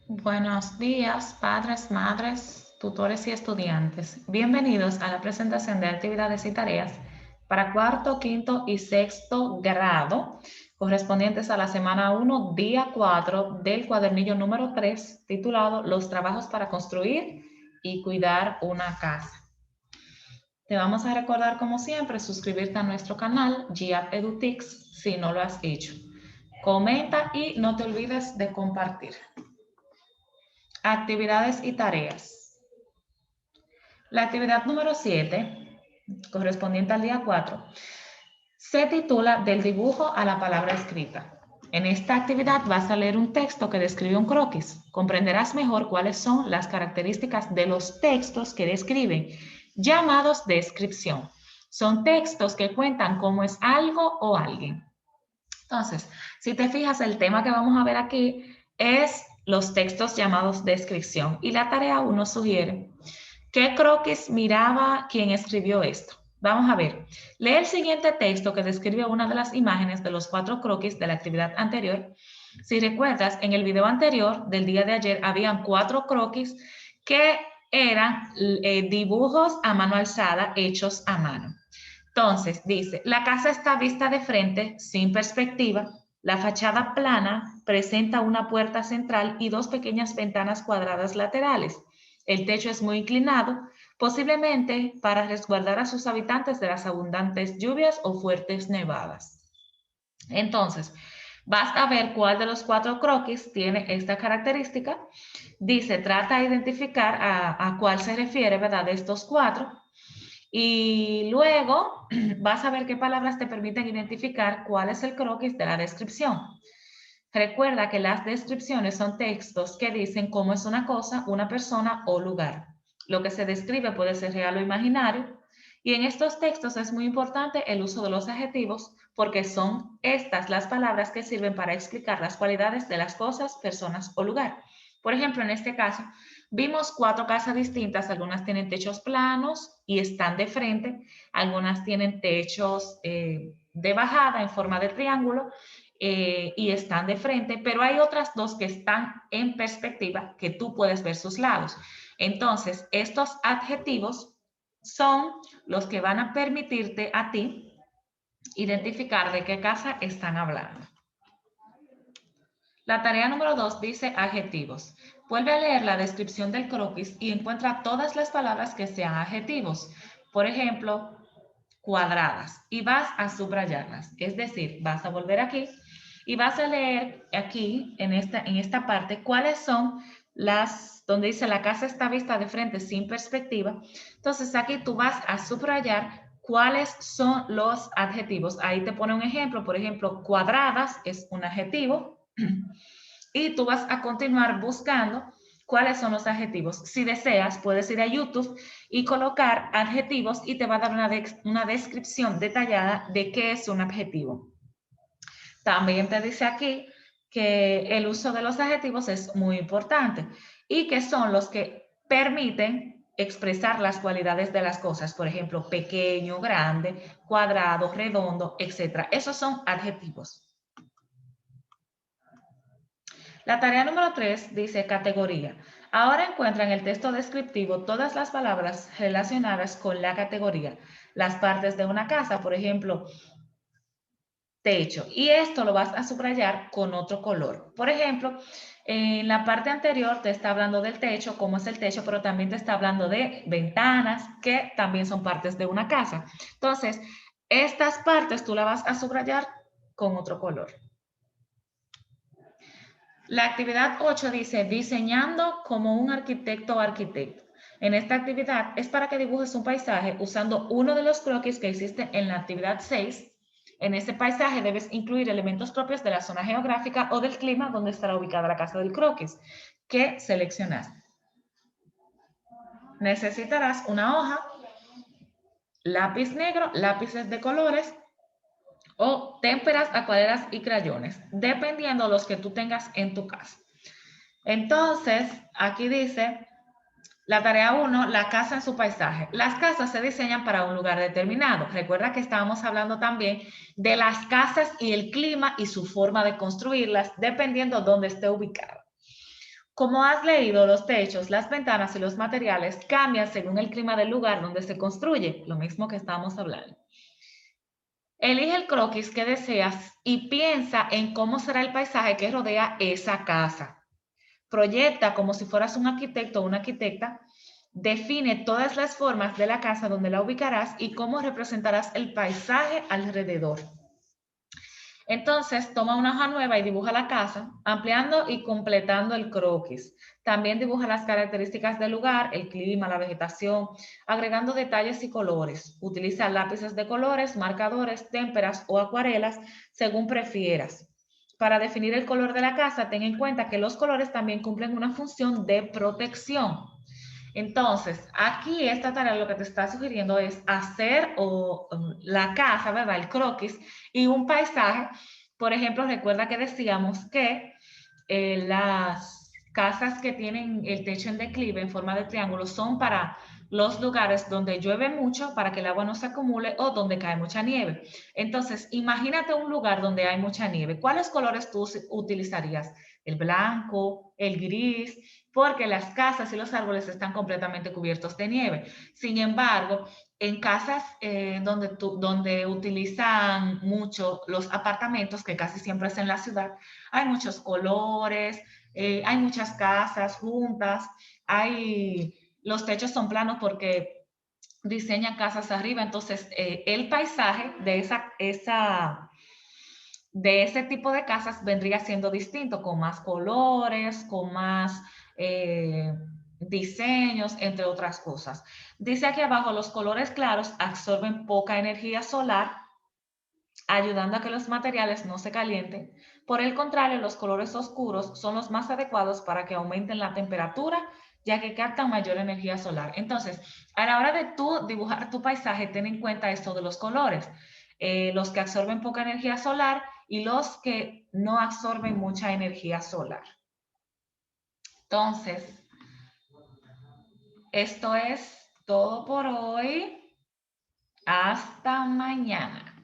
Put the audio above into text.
Buenos días, padres, madres, tutores y estudiantes. Bienvenidos a la presentación de actividades y tareas para cuarto, quinto y sexto grado, correspondientes a la semana 1, día 4 del cuadernillo número 3, titulado Los trabajos para construir y cuidar una casa. Te vamos a recordar, como siempre, suscribirte a nuestro canal GIAP EduTix si no lo has hecho. Comenta y no te olvides de compartir. Actividades y tareas. La actividad número 7, correspondiente al día 4, se titula Del dibujo a la palabra escrita. En esta actividad vas a leer un texto que describe un croquis. Comprenderás mejor cuáles son las características de los textos que describen, llamados descripción. Son textos que cuentan cómo es algo o alguien. Entonces, si te fijas, el tema que vamos a ver aquí es los textos llamados descripción. Y la tarea 1 sugiere qué croquis miraba quien escribió esto. Vamos a ver. Lee el siguiente texto que describe una de las imágenes de los 4 croquis de la actividad anterior. Si recuerdas, en el video anterior del día de ayer habían 4 croquis que eran dibujos a mano alzada hechos a mano. Entonces, dice, la casa está vista de frente, sin perspectiva. La fachada plana presenta una puerta central y 2 pequeñas ventanas cuadradas laterales. El techo es muy inclinado, posiblemente para resguardar a sus habitantes de las abundantes lluvias o fuertes nevadas. Entonces, vas a ver cuál de los 4 croquis tiene esta característica. Dice, trata de identificar a cuál se refiere, ¿verdad? De estos 4. Y luego vas a ver qué palabras te permiten identificar cuál es el croquis de la descripción. Recuerda que las descripciones son textos que dicen cómo es una cosa, una persona o lugar. Lo que se describe puede ser real o imaginario. Y en estos textos es muy importante el uso de los adjetivos porque son estas las palabras que sirven para explicar las cualidades de las cosas, personas o lugar. Por ejemplo, en este caso, vimos 4 casas distintas. Algunas tienen techos planos y están de frente. Algunas tienen techos de bajada en forma de triángulo y están de frente, pero hay otras 2 que están en perspectiva que tú puedes ver sus lados. Entonces, estos adjetivos son los que van a permitirte a ti identificar de qué casa están hablando. La tarea número 2 dice adjetivos. Vuelve a leer la descripción del croquis y encuentra todas las palabras que sean adjetivos. Por ejemplo, cuadradas, y vas a subrayarlas. Es decir, vas a volver aquí y vas a leer aquí, en esta parte, cuáles son donde dice la casa está vista de frente sin perspectiva. Entonces aquí tú vas a subrayar cuáles son los adjetivos. Ahí te pone un ejemplo, por ejemplo, cuadradas es un adjetivo y tú vas a continuar buscando cuáles son los adjetivos. Si deseas, puedes ir a YouTube y colocar adjetivos y te va a dar una descripción detallada de qué es un adjetivo. También te dice aquí que el uso de los adjetivos es muy importante y que son los que permiten expresar las cualidades de las cosas, por ejemplo, pequeño, grande, cuadrado, redondo, etc. Esos son adjetivos. La tarea número 3 dice categoría. Ahora encuentra en el texto descriptivo todas las palabras relacionadas con la categoría. Las partes de una casa, por ejemplo, techo. Y esto lo vas a subrayar con otro color. Por ejemplo, en la parte anterior te está hablando del techo, cómo es el techo, pero también te está hablando de ventanas, que también son partes de una casa. Entonces, estas partes tú las vas a subrayar con otro color. La actividad 8 dice diseñando como un arquitecto o arquitecto. En esta actividad es para que dibujes un paisaje usando uno de los croquis que existe en la actividad 6. En este paisaje debes incluir elementos propios de la zona geográfica o del clima donde estará ubicada la casa del croquis que seleccionaste. Necesitarás una hoja, lápiz negro, lápices de colores o témperas, acuarelas y crayones, dependiendo de los que tú tengas en tu casa. Entonces, aquí dice, la tarea 1, la casa en su paisaje. Las casas se diseñan para un lugar determinado. Recuerda que estábamos hablando también de las casas y el clima y su forma de construirlas, dependiendo de dónde esté ubicada. Como has leído, los techos, las ventanas y los materiales cambian según el clima del lugar donde se construye, lo mismo que estábamos hablando. Elige el croquis que deseas y piensa en cómo será el paisaje que rodea esa casa. Proyecta como si fueras un arquitecto o una arquitecta. Define todas las formas de la casa donde la ubicarás y cómo representarás el paisaje alrededor. Entonces, toma una hoja nueva y dibuja la casa, ampliando y completando el croquis. También dibuja las características del lugar, el clima, la vegetación, agregando detalles y colores. Utiliza lápices de colores, marcadores, témperas o acuarelas, según prefieras. Para definir el color de la casa, ten en cuenta que los colores también cumplen una función de protección. Entonces, aquí esta tarea lo que te está sugiriendo es hacer la casa, ¿verdad? El croquis y un paisaje. Por ejemplo, recuerda que decíamos que las casas que tienen el techo en declive en forma de triángulo son para los lugares donde llueve mucho para que el agua no se acumule o donde cae mucha nieve. Entonces, imagínate un lugar donde hay mucha nieve. ¿Cuáles colores tú utilizarías? El blanco, el gris, porque las casas y los árboles están completamente cubiertos de nieve. Sin embargo, en casas donde utilizan mucho los apartamentos, que casi siempre es en la ciudad, hay muchos colores, hay muchas casas juntas, los techos son planos porque diseñan casas arriba, entonces el paisaje de ese tipo de casas vendría siendo distinto, con más colores, con más diseños, entre otras cosas. Dice aquí abajo, los colores claros absorben poca energía solar, ayudando a que los materiales no se calienten. Por el contrario, los colores oscuros son los más adecuados para que aumenten la temperatura, ya que captan mayor energía solar. Entonces, a la hora de tú dibujar tu paisaje, ten en cuenta esto de los colores. Los que absorben poca energía solar y los que no absorben mucha energía solar. Entonces, esto es todo por hoy. Hasta mañana.